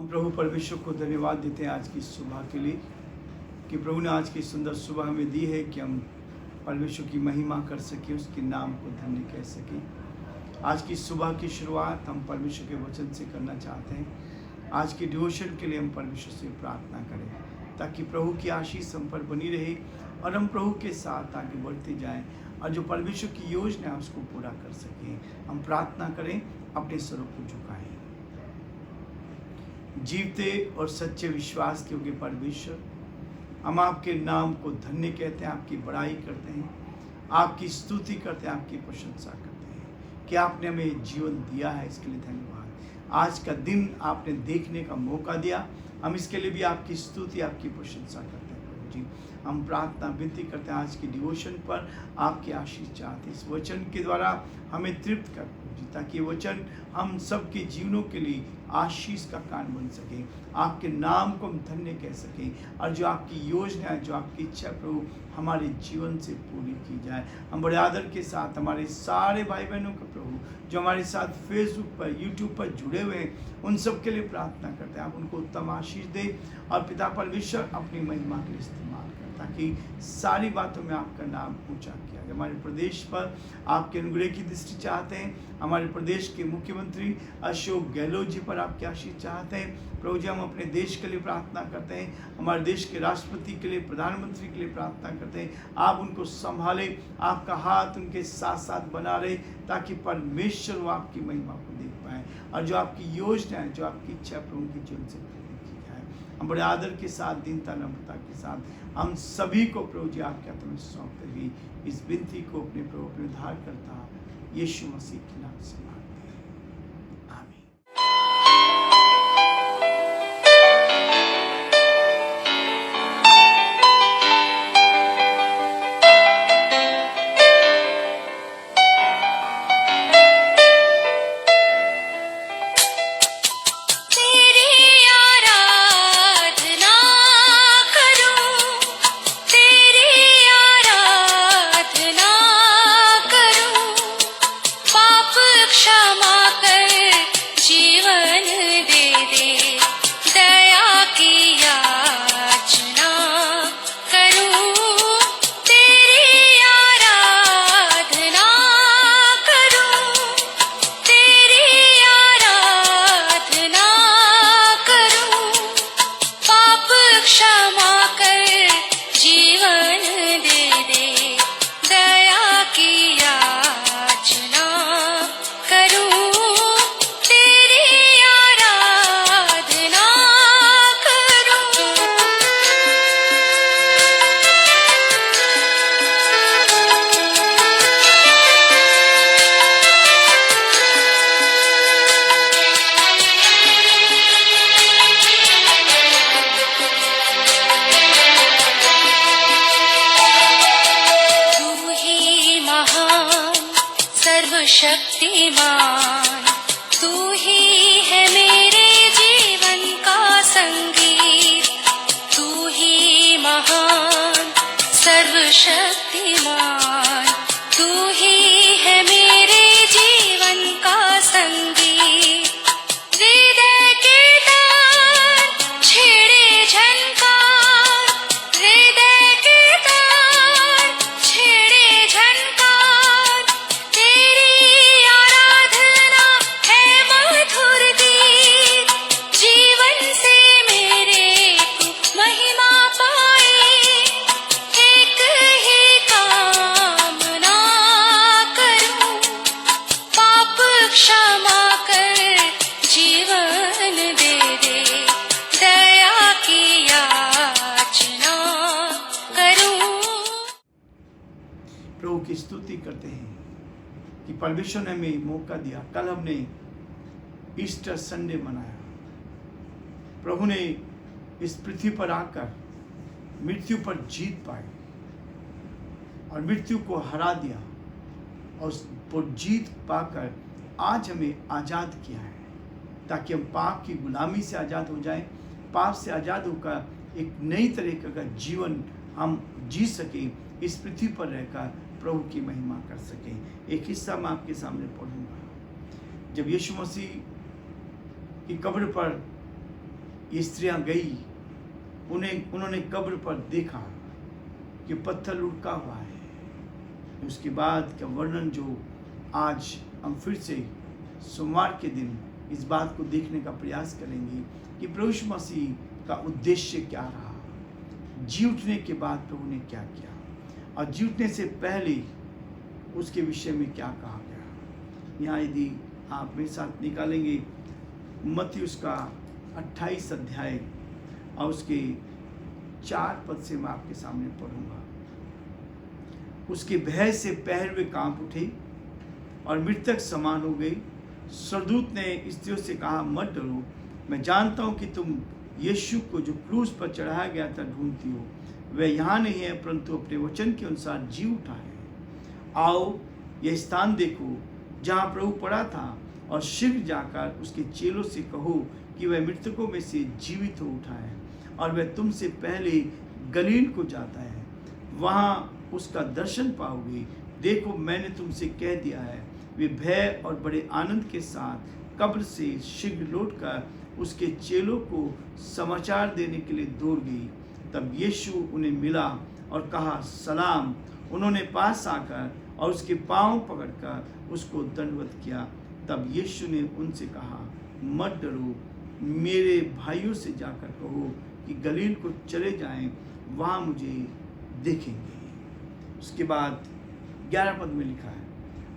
प्रभु परमेश्वर को धन्यवाद देते हैं आज की सुबह के लिए कि प्रभु ने आज की सुंदर सुबह हमें दी है कि हम परमेश्वर की महिमा कर सकें, उसके नाम को धन्य कह सकें। आज की सुबह की शुरुआत हम परमेश्वर के वचन से करना चाहते हैं। आज के डिवोशन के लिए हम परमेश्वर से प्रार्थना करें ताकि प्रभु की आशीष हम पर बनी रहे और हम प्रभु के साथ आगे बढ़ते जाएं और जो परमेश्वर की योजना है उसको पूरा कर सकें। हम प्रार्थना करें, अपने स्वरों को झुकाएं। जीवते और सच्चे विश्वास के योग्य परमेश्वर, हम आपके नाम को धन्य कहते हैं, आपकी बड़ाई करते हैं, आपकी स्तुति करते हैं, आपकी प्रशंसा करते हैं कि आपने हमें जीवन दिया है। इसके लिए धन्यवाद। आज का दिन आपने देखने का मौका दिया, हम इसके लिए भी आपकी स्तुति, आपकी प्रशंसा करते हैं। प्रभु जी, हम प्रार्थना विनती करते हैं आज के डिवोशन पर आपकी आशीष चाहते हैं। इस वचन के द्वारा हमें तृप्त कर जी, ताकि वचन हम सबके जीवनों के लिए आशीष का कारण बन सके, आपके नाम को हम धन्य कह सकें और जो आपकी योजना है, जो आपकी इच्छा प्रभु हमारे जीवन से पूरी की जाए। हम बड़े आदर के साथ हमारे सारे भाई बहनों का प्रभु जो हमारे साथ फेसबुक पर, यूट्यूब पर जुड़े हुए हैं, उन सब के लिए प्रार्थना करते हैं आप उनको उत्तम आशीष दें और पिता परमेश्वर अपनी महिमा के लिए इस्तेमाल करें ताकि सारी बातों में आपका नाम ऊंचा किया जाए। हमारे प्रदेश पर आपके अनुग्रह की दृष्टि चाहते हैं, हमारे प्रदेश के मुख्यमंत्री अशोक गहलोत जी पर आपकी आशीष चाहते हैं। प्रभु जी, हम अपने देश के लिए प्रार्थना करते हैं, हमारे देश के राष्ट्रपति के लिए, प्रधानमंत्री के लिए प्रार्थना करते हैं। आप उनको संभालें, आपका हाथ उनके साथ साथ बना रहे ताकि परमेश्वर वो आपकी महिमा को देख पाए और जो आपकी योजना है, जो आपकी इच्छा प्रभु के जीवन से पूरी की जाए। हम बड़े आदर के साथ, दीनता नम्रता के साथ हम सभी को प्रभु जी आपके हाथ में सौंपते हुए इस विनती को अपने प्रभु अपने उद्धार करता यीशु मसीह के नाम से मांगते हैं, आमीन। शक्तिमान तू ही है मेरे जीवन का संगीत, तू ही महान सर्वशक्तिमान, तू ही है मेरे जीवन का संगीत। हृदय के तार छेड़े झनकार, हृदय के तार छेड़े झनकार, तेरी आराधना है मधुर गीत, जीवन से मेरे को महिमा पाए। एक ही कामना करूं, पाप क्षमा कर जीवन दे दे, दया की याचना करूं। प्रभु की स्तुति करते हैं कि परमेश्वर ने हमें मौका दिया। कल हमने ईस्टर संडे मनाया। प्रभु ने इस पृथ्वी पर आकर मृत्यु पर जीत पाई और मृत्यु को हरा दिया और उस पर जीत पाकर आज हमें आज़ाद किया है ताकि हम पाप की गुलामी से आज़ाद हो जाएं, पाप से आज़ाद होकर एक नई तरीके का जीवन हम जी सकें, इस पृथ्वी पर रहकर प्रभु की महिमा कर सकें। एक हिस्सा मैं आपके सामने पढ़ूंगा। जब यीशु मसीह की कब्र पर ये स्त्रियां गई, उन्होंने कब्र पर देखा कि पत्थर लुढ़का हुआ है। उसके बाद का वर्णन जो आज हम फिर से सोमवार के दिन इस बात को देखने का प्रयास करेंगे कि प्रभु यीशु मसीह का उद्देश्य क्या रहा, जी उठने के बाद प्रभु ने क्या किया और जी उठने से पहले उसके विषय में क्या कहा गया। यहाँ यदि आप मेरे साथ निकालेंगे मत्ती उसका 28 अध्याय और उसके 4 पद से मैं आपके सामने पढ़ूंगा। उसके भय से पहरवे कांप उठे और मृतक समान हो गई। स्वर्गदूत ने स्त्रियों से कहा, मत डरो, मैं जानता हूँ कि तुम यीशु को जो क्रूस पर चढ़ाया गया था ढूंढती हो। वह यहाँ नहीं है, परंतु अपने वचन के अनुसार जी उठा है। आओ यह स्थान देखो जहाँ प्रभु पड़ा था, और शीघ्र जाकर उसके चेलों से कहो कि वह मृतकों में से जीवित हो उठा है, और वह तुमसे पहले गलील को जाता है, वहाँ उसका दर्शन पाओगे। देखो मैंने तुमसे कह दिया है। वे भय और बड़े आनंद के साथ कब्र से शीघ्र लौटकर उसके चेलों को समाचार देने के लिए दौड़ गई। तब यीशु उन्हें मिला और कहा, सलाम। उन्होंने पास आकर और उसके पांव पकड़कर उसको दंडवत किया। तब यीशु ने उनसे कहा, मत डरो, मेरे भाइयों से जाकर कहो कि गलील को चले जाएं, वहाँ मुझे देखेंगे। उसके बाद 11 पद में लिखा है,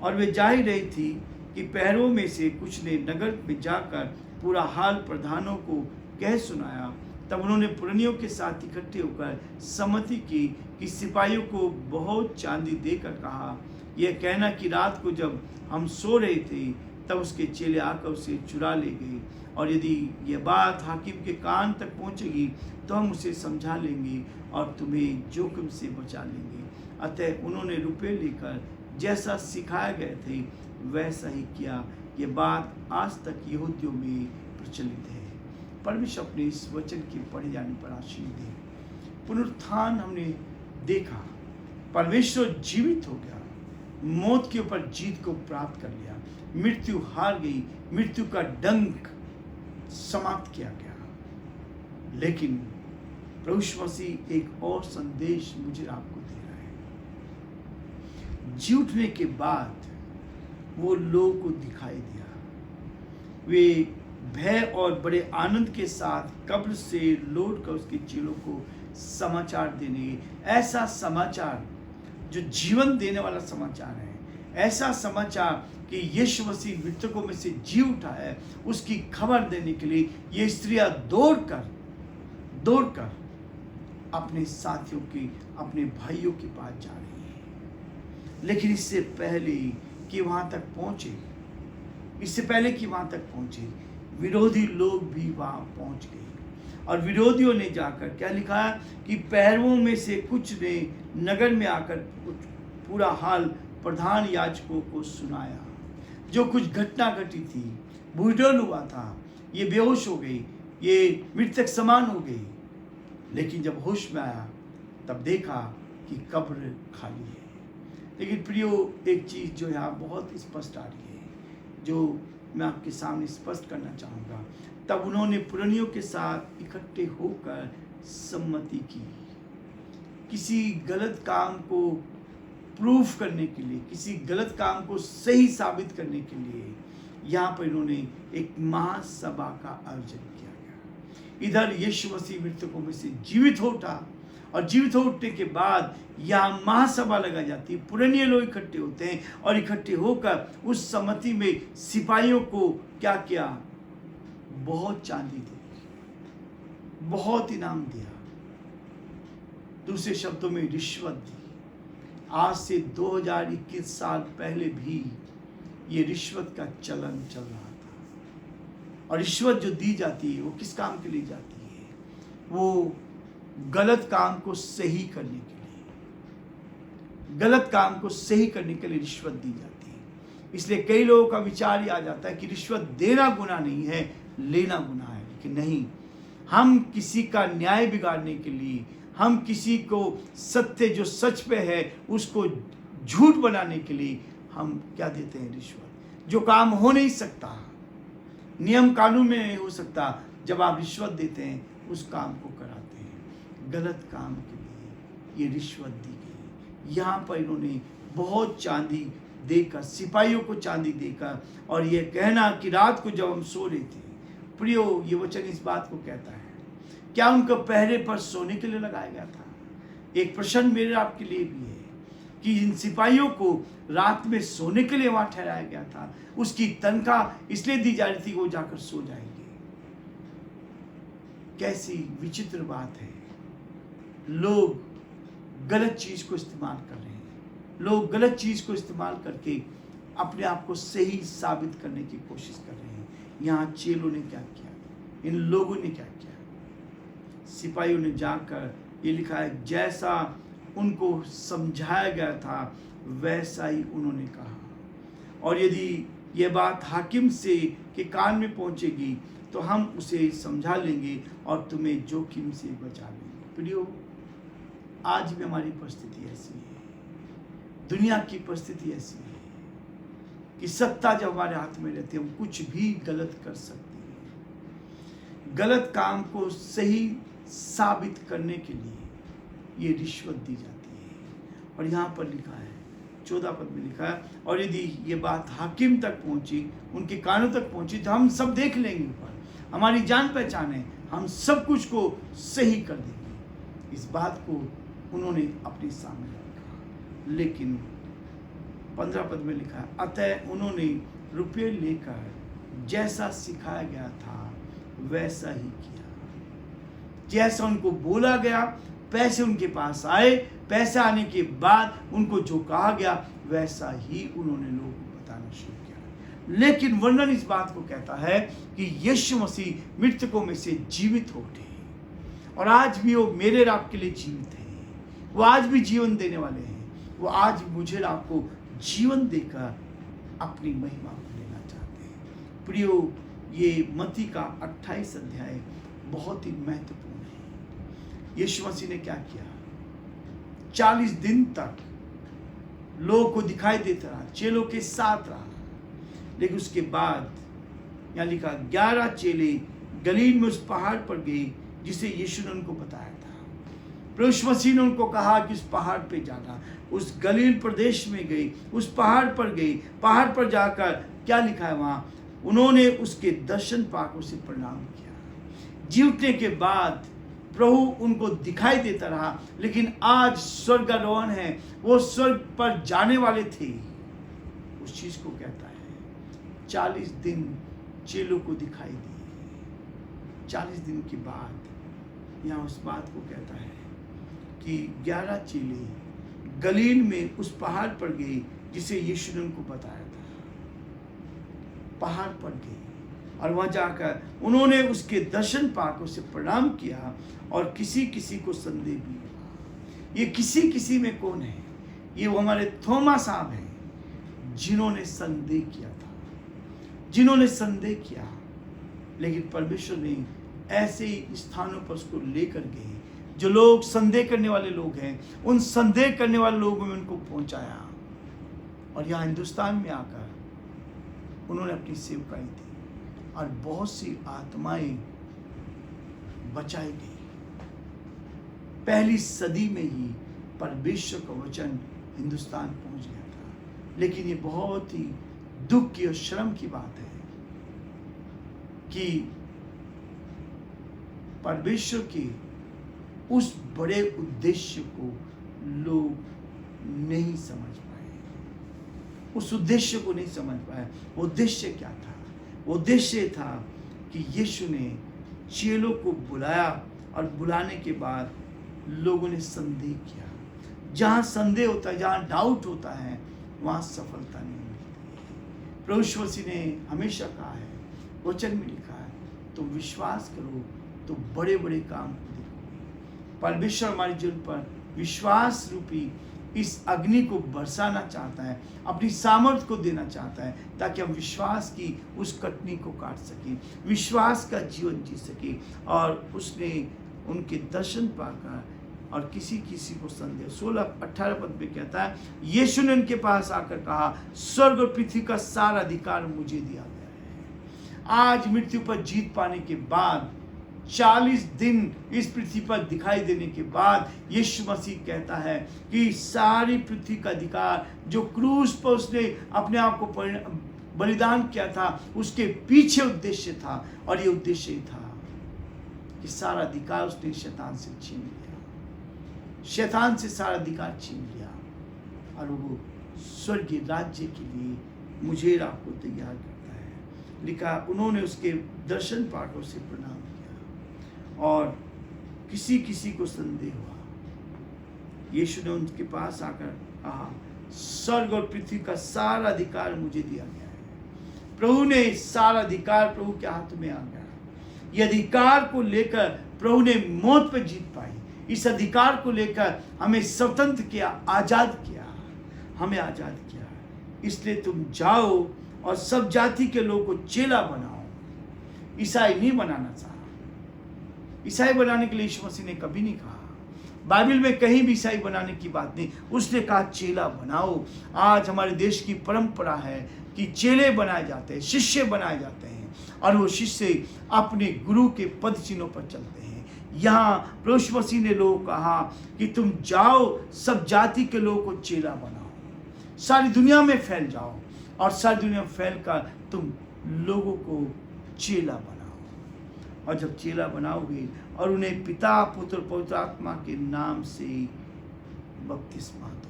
और वे जा ही रही थी कि पहरों में से कुछ ने नगर में जाकर पूरा हाल प्रधानों को कह सुनाया। तब उन्होंने पुरनियों के साथ इकट्ठे होकर सम्मति की कि सिपाहियों को बहुत चांदी देकर कहा, यह कहना कि रात को जब हम सो रहे थे तब उसके चेले आकर उसे चुरा ले गए, और यदि यह बात हाकिम के कान तक पहुंचेगी तो हम उसे समझा लेंगे और तुम्हें जोखिम से बचा लेंगे। अतः उन्होंने रुपये लेकर जैसा सिखाए गए थे वैसा ही किया। ये बात आज तक यहूदियों में प्रचलित है। परमेश्वर अपने इस वचन के पढ़े जाने पर आशीष दे। पुनरुत्थान हमने देखा, परमेश्वर जीवित हो गया, मौत के ऊपर जीत को प्राप्त कर लिया, मृत्यु हार गई, मृत्यु का डंक समाप्त किया गया। लेकिन प्रभु यीशु मसीह एक और संदेश मुझे आपको दे रहा है। जी उठने के बाद वो लोगों को दिखाई दिया। वे भय और बड़े आनंद के साथ कब्र से लौटकर उसके चेलों को समाचार देने, ऐसा समाचार जो जीवन देने वाला समाचार है, ऐसा समाचार कि यीशु मसीह मृतकों में से जी उठा है, उसकी खबर देने के लिए ये स्त्रियां दौड़कर अपने साथियों के, अपने भाइयों के पास जा रही है। लेकिन इससे पहले कि वहां तक पहुंचे, विरोधी लोग भी वहां पहुंच गए। और विरोधियों ने जाकर क्या लिखा कि पहरुओं में से कुछ ने नगर में आकर पूरा हाल प्रधान याजकों को सुनाया। जो कुछ घटना घटी थी, बूढ़ल हुआ था, ये बेहोश हो गई, ये मृतक समान हो गई। लेकिन जब होश में आया तब देखा कि कब्र खाली है। लेकिन प्रियो, एक चीज़ जो यहाँ बहुत स्पष्ट आ रही है, जो मैं आपके सामने स्पष्ट करना चाहूँगा। तब उन्होंने पुरनियों के साथ इकट्ठे होकर सम्मति की। किसी गलत काम को प्रूफ करने के लिए, किसी गलत काम को सही साबित करने के लिए यहाँ पर इन्होंने एक महासभा का आयोजन किया गया। इधर यीशु मसीह मृतकों में से जीवित हो उठा, और जीवित हो उठने के बाद यहाँ महासभा लगा जाती है, पुराने लोग इकट्ठे होते हैं, और इकट्ठे होकर उस सम्मति में सिपाहियों को क्या किया, बहुत चांदी दी, बहुत इनाम दिया, दूसरे शब्दों में रिश्वत दी। आज से 2021 साल पहले भी ये रिश्वत का चलन चल रहा था। और रिश्वत जो दी जाती है वो किस काम के लिए जाती है? वो गलत काम को सही करने के लिए, गलत काम को सही करने के लिए रिश्वत दी जाती है। इसलिए कई लोगों का विचार ही आ जाता है कि रिश्वत देना गुनाह नहीं है, लेना गुनाह है। लेकिन नहीं, हम किसी का न्याय बिगाड़ने के लिए, हम किसी को सत्य जो सच पे है उसको झूठ बनाने के लिए हम क्या देते हैं? रिश्वत। जो काम हो नहीं सकता, नियम कानून में नहीं हो सकता, जब आप रिश्वत देते हैं उस काम को कराते हैं। गलत काम के लिए ये रिश्वत दी गई। यहाँ पर इन्होंने बहुत चांदी देकर, सिपाहियों को चांदी देकर, और ये कहना कि रात को जब हम सो रहे थे, प्रियो ये वचन इस बात को कहता है, क्या उनको पहरे पर सोने के लिए लगाया गया था? एक प्रश्न मेरे आपके लिए भी है कि इन सिपाहियों को रात में सोने के लिए वहां ठहराया गया था। उसकी तनख्वाह इसलिए दी जा रही थी कि वो जाकर सो जाएंगे। कैसी विचित्र बात है। लोग गलत चीज को इस्तेमाल कर रहे हैं। लोग गलत चीज को इस्तेमाल करके अपने आप को सही साबित करने की कोशिश कर रहे हैं। यहाँ चेलों ने क्या किया, इन लोगों ने क्या किया? सिपाहियों ने जाकर, ये लिखा है, जैसा उनको समझाया गया था वैसा ही उन्होंने कहा। और यदि ये बात हाकिम से के कान में पहुंचेगी तो हम उसे समझा लेंगे और तुम्हें जोखिम से बचा लेंगे। प्रियो, आज भी हमारी परिस्थिति ऐसी है, दुनिया की परिस्थिति ऐसी है कि सत्ता जब हमारे हाथ में रहती है हम कुछ भी गलत कर सकते हैं। गलत काम को सही साबित करने के लिए ये रिश्वत दी जाती है। और यहाँ पर लिखा है, 14 पद में लिखा है, और यदि ये बात हाकिम तक पहुंची, उनके कानों तक पहुंची, तो हम सब देख लेंगे, ऊपर हमारी जान पहचान है, हम सब कुछ को सही कर देंगे। इस बात को उन्होंने अपने सामने रखा। लेकिन 15 पद में लिखा है, अतः उन्होंने रुपये लेकर जैसा सिखाया गया था वैसा ही किया। जैसा उनको बोला गया, पैसे उनके पास आए, पैसे आने के बाद उनको जो कहा गया वैसा ही उन्होंने लोगों को बताना शुरू किया। लेकिन वर्णन इस बात को कहता है कि यीशु मसीह मृतकों में से जीवित हो उठे, और आज भी वो मेरे और आपके लिए जीवित है। वो आज भी जीवन देने वाले हैं। वो आज मुझे और आपको जीवन देकर अपनी महिमा को लेना चाहते हैं। प्रियो, ये मत्ती का 28 अध्याय बहुत ही महत्वपूर्ण है। यीशु मसीह ने क्या किया? 40 दिन तक लोगों को दिखाई देता रहा, चेलों के साथ रहा। लेकिन उसके बाद यहाँ लिखा, 11 चेले गलील में उस पहाड़ पर गए जिसे यीशु ने उनको बताया था। प्रभु मसीह ने उनको कहा कि उस पहाड़ पे जाना। उस गलील प्रदेश में गए, उस पहाड़ पर गए। पहाड़ पर जाकर क्या लिखा है वहाँ? उन्होंने उसके दर्शन पाकर उसे प्रणाम किया। जी उठने के बाद प्रभु उनको दिखाई देता रहा, लेकिन आज स्वर्गारोहण है, वो स्वर्ग पर जाने वाले थे। उस चीज को कहता है 40 दिन चेलों को दिखाई दिए। 40 दिन के बाद यहाँ उस बात को कहता है कि 11 चेले गलील में उस पहाड़ पर गए जिसे यीशु ने उनको बताया था। पहाड़ पर गए और वहां जाकर उन्होंने उसके दर्शन पाकर उसे प्रणाम किया, और किसी किसी को संदेह भी हुआ। ये किसी किसी में कौन है? ये वो हमारे थोमा साहब हैं जिन्होंने संदेह किया था, जिन्होंने संदेह किया। लेकिन परमेश्वर ने ऐसे स्थानों पर उसको लेकर गए जो लोग संदेह करने वाले लोग हैं, उन संदेह करने वाले लोगों में उनको पहुंचाया, और यहाँ हिंदुस्तान में आकर उन्होंने अपनी सेवकाई दी और बहुत सी आत्माएं बचाई गई। पहली सदी में ही परमेश्वर का वचन हिंदुस्तान पहुंच गया था। लेकिन ये बहुत ही दुख की और शर्म की बात है कि परमेश्वर के उस बड़े उद्देश्य को लोग नहीं समझ पाए। उस उद्देश्य को नहीं समझ पाए। वो उद्देश्य क्या था? वो उद्देश्य था कि यीशु ने चेलों को बुलाया, और बुलाने के बाद लोगों ने संदेह किया। जहाँ संदेह होता है, जहाँ डाउट होता है, वहाँ सफलता नहीं मिलती। प्रभु यीशु मसीह ने हमेशा कहा है, वचन में लिखा है, तो विश्वास करो तो बड़े बड़े काम को देखोगे। परमेश्वर हमारे जीवन पर विश्वास रूपी इस अग्नि को बरसाना चाहता है, अपनी सामर्थ्य को देना चाहता है, ताकि हम विश्वास की उस कटनी को काट सकें, विश्वास का जीवन जी सके। और उसने उनके दर्शन पाकर और किसी किसी को संदेह। 16-18 पद में कहता है, यीशु ने उनके पास आकर कहा, स्वर्ग और पृथ्वी का सारा अधिकार मुझे दिया गया है। आज मृत्यु पर जीत पाने के बाद 40 दिन इस पृथ्वी पर दिखाई देने के बाद यीशु मसीह कहता है कि सारी पृथ्वी का अधिकार जो क्रूस पर उसने अपने आप को बलिदान किया था, उसके पीछे उद्देश्य था, और ये उद्देश्य ही था कि सारा अधिकार उसने शैतान से छीन लिया, शैतान से सारा अधिकार छीन लिया, और वो स्वर्गीय राज्य के लिए मुझे और आपको तैयार करता है। लिखा, उन्होंने उसके दर्शन पाठों से प्रणाम किया, और किसी किसी को संदेह हुआ। यीशु ने उनके पास आकर कहा, स्वर्ग और पृथ्वी का सारा अधिकार मुझे दिया गया है। प्रभु ने सारा अधिकार प्रभु के हाथ में आ गया। ये अधिकार को लेकर प्रभु ने मौत पर जीत पाई। इस अधिकार को लेकर हमें स्वतंत्र किया, आजाद किया, हमें आजाद किया। इसलिए तुम जाओ और सब जाति के लोगों को चेला बनाओ। ईसाई नहीं बनाना चाहा। ईसाई बनाने के लिए यीशु मसीह ने कभी नहीं कहा, बाइबल में कहीं भी ईसाई बनाने की बात नहीं। उसने कहा चेला बनाओ। आज हमारे देश की परंपरा है कि चेले बनाए जाते हैं, शिष्य बनाए जाते हैं, और वो शिष्य अपने गुरु के पद चिन्हों पर चलते हैं। यहाँ प्रभु मसीह ने लोगों को कहा कि तुम जाओ, सब जाति के लोगों को चेला बनाओ, सारी दुनिया में फैल जाओ, और सारी दुनिया में फैल कर तुम लोगों को चेला बनाओ। और जब चेला बनाओगे और उन्हें पिता, पुत्र, पवित्र आत्मा के नाम से बपतिस्मा दो।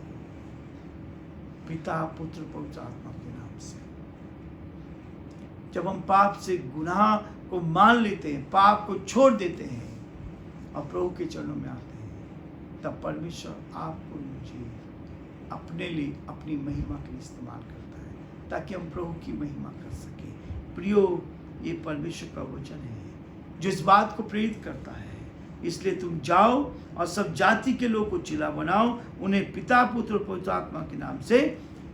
पिता, पुत्र, पवित्र आत्मा के नाम से। जब हम पाप से, गुनाह को मान लेते हैं, पाप को छोड़ देते हैं और प्रभु के चरणों में आते हैं, तब परमेश्वर आपको, मुझे अपने लिए, अपनी महिमा के लिए इस्तेमाल करता है, ताकि हम प्रभु की महिमा कर सके। प्रियो, ये परमेश्वर का वचन है जो इस बात को प्रेरित करता है। इसलिए तुम जाओ और सब जाति के लोगों को चेला बनाओ, उन्हें पिता, पुत्र और पवित्र आत्मा के नाम से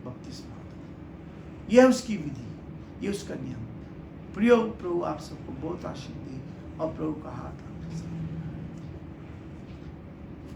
बपतिस्मा दो। यह उसकी विधि, ये उसका नियम। प्रियो, प्रभु आप सबको बहुत आशीष दे, और प्रभु का हाथ आपके साथ।